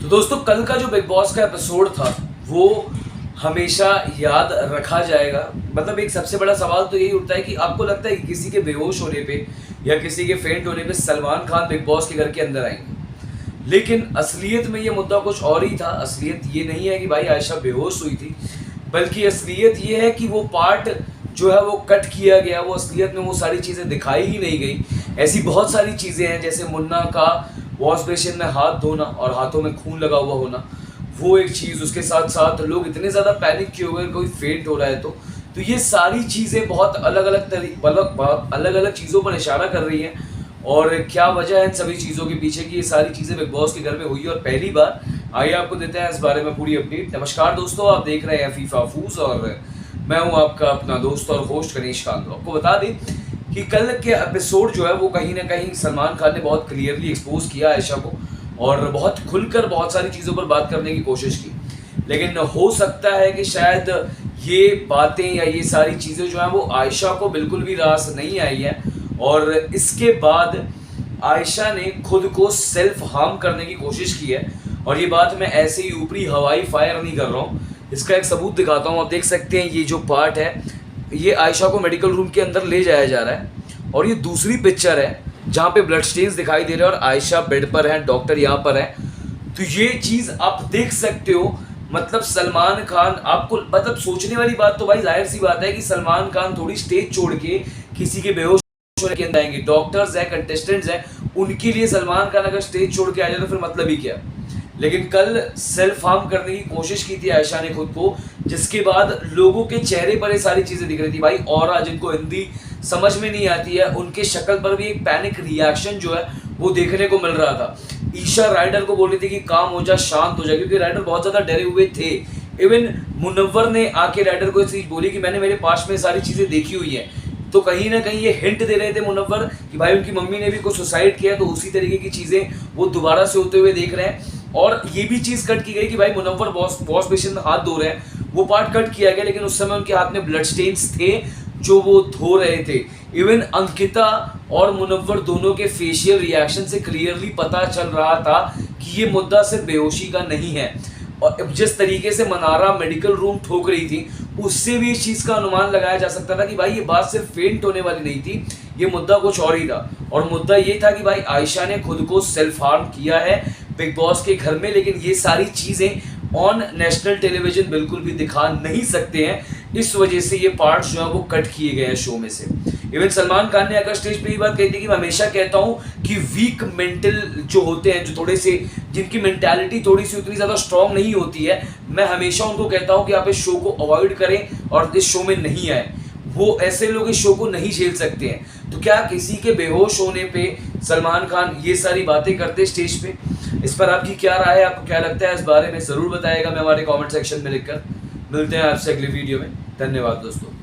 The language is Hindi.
तो दोस्तों कल का जो बिग बॉस का एपिसोड था वो हमेशा याद रखा जाएगा। मतलब एक सबसे बड़ा सवाल तो यही उठता है कि आपको लगता है कि किसी के बेहोश होने पे या किसी के फेंट होने पे सलमान खान बिग बॉस के घर के अंदर आएंगे, लेकिन असलियत में ये मुद्दा कुछ और ही था। असलियत ये नहीं है कि भाई आयशा बेहोश हुई थी, बल्कि असलियत ये है कि वो पार्ट जो है वो कट किया गया। वो असलियत में वो सारी चीज़ें दिखाई ही नहीं गई। ऐसी बहुत सारी चीज़ें हैं, जैसे मुन्ना का वॉश बेसिन में हाथ धोना और हाथों में खून लगा हुआ होना, वो एक चीज़। उसके साथ साथ लोग इतने ज़्यादा पैनिक किए हुए, कोई फेंट हो रहा है तो ये सारी चीज़ें बहुत अलग अलग चीज़ों पर इशारा कर रही हैं। और क्या वजह है इन सभी चीज़ों के पीछे कि ये सारी चीज़ें बिग बॉस के घर में हुई और पहली बार। आइए आपको देते हैं इस बारे में पूरी अपडेट। नमस्कार दोस्तों, आप देख रहे हैं फीफा फूज और मैं हूं आपका अपना दोस्त और होस्ट गणेश कांत। आपको बता दें कि कल के एपिसोड जो है वो कहीं ना कहीं सलमान खान ने बहुत क्लियरली एक्सपोज किया आयशा को और बहुत खुलकर बहुत सारी चीज़ों पर बात करने की कोशिश की। लेकिन हो सकता है कि शायद ये बातें या ये सारी चीज़ें जो हैं वो आयशा को बिल्कुल भी रास नहीं आई है और इसके बाद आयशा ने खुद को सेल्फ हार्म करने की कोशिश की है। और ये बात मैं ऐसे ही ऊपरी हवाई फायर नहीं कर रहा हूँ, इसका एक सबूत दिखाता हूँ। आप देख सकते हैं ये जो पार्ट है, ये आयशा को मेडिकल रूम के अंदर ले जाया जा रहा है और ये दूसरी पिक्चर है जहाँ पे ब्लड स्टेन्स दिखाई दे रहे हैं और आयशा बेड पर है, डॉक्टर यहाँ पर है। तो ये चीज़ आप देख सकते हो। मतलब सलमान खान, आपको मतलब सोचने वाली बात तो भाई जाहिर सी बात है कि सलमान खान थोड़ी स्टेज छोड़ के किसी के बेहोश होने के अंदर आएंगे। डॉक्टर्स हैं, कंटेस्टेंट्स हैं, उनके लिए सलमान खान अगर स्टेज छोड़ के आ जाए तो फिर मतलब ही क्या। लेकिन कल सेल्फ हार्म करने की कोशिश की थी आयशा ने खुद को, जिसके बाद लोगों के चेहरे पर ये सारी चीज़ें दिख रही थी। भाई और जिनको हिंदी समझ में नहीं आती है उनके शक्ल पर भी एक पैनिक रिएक्शन जो है वो देखने को मिल रहा था। ईशा राइडर को बोल रही थी कि काम हो जा, शांत हो जा, क्योंकि राइडर बहुत ज़्यादा डरे हुए थे। इवन मुनव्वर ने आके राइडर को ये चीज़ बोली कि मैंने मेरे पास में सारी चीज़ें देखी हुई हैं। तो कहीं ना कहीं ये हिंट दे रहे थे मुनव्वर कि भाई उनकी मम्मी ने भी कुछ सुसाइड किया, तो उसी तरीके की चीज़ें वो दोबारा से होते हुए देख रहे हैं। और ये भी चीज़ कट की गई कि भाई मुनव्वर वॉश बेसिन में हाथ धो रहे हैं, वो पार्ट कट किया गया, लेकिन उस समय उनके हाथ में ब्लड स्टेन्स थे जो वो धो रहे थे। इवन अंकिता और मुनव्वर दोनों के फेशियल रिएक्शन से क्लियरली पता चल रहा था कि ये मुद्दा सिर्फ बेहोशी का नहीं है। और जिस तरीके से मनारा मेडिकल रूम ठोक रही थी, उससे भी इस चीज़ का अनुमान लगाया जा सकता था कि भाई ये बात सिर्फ फेंट होने वाली नहीं थी, ये मुद्दा कुछ और ही था। और मुद्दा ये था कि भाई आयशा ने खुद को सेल्फ हार्म किया है बिग बॉस के घर में। लेकिन ये सारी चीज़ें ऑन नेशनल टेलीविजन बिल्कुल भी दिखा नहीं सकते हैं, इस वजह से ये पार्ट्स जो है वो कट किए गए हैं शो में से। इवन सलमान खान ने अगर स्टेज पे ये बात कही थी कि मैं हमेशा कहता हूँ कि वीक मेंटल जो होते हैं, जो थोड़े से जिनकी मेंटालिटी थोड़ी सी उतनी ज़्यादा स्ट्रांग नहीं होती है, मैं हमेशा उनको कहता हूँ कि आप इस शो को अवॉइड करें और इस शो में नहीं आए। वो ऐसे लोग इस शो को नहीं झेल सकते हैं। तो क्या किसी के बेहोश होने पे सलमान खान ये सारी बातें करते स्टेज पे? इस पर आपकी क्या राय है? आपको क्या लगता है इस बारे में ज़रूर बताइएगा मैं हमारे कमेंट सेक्शन में लिखकर। मिलते हैं आपसे अगली वीडियो में। धन्यवाद दोस्तों।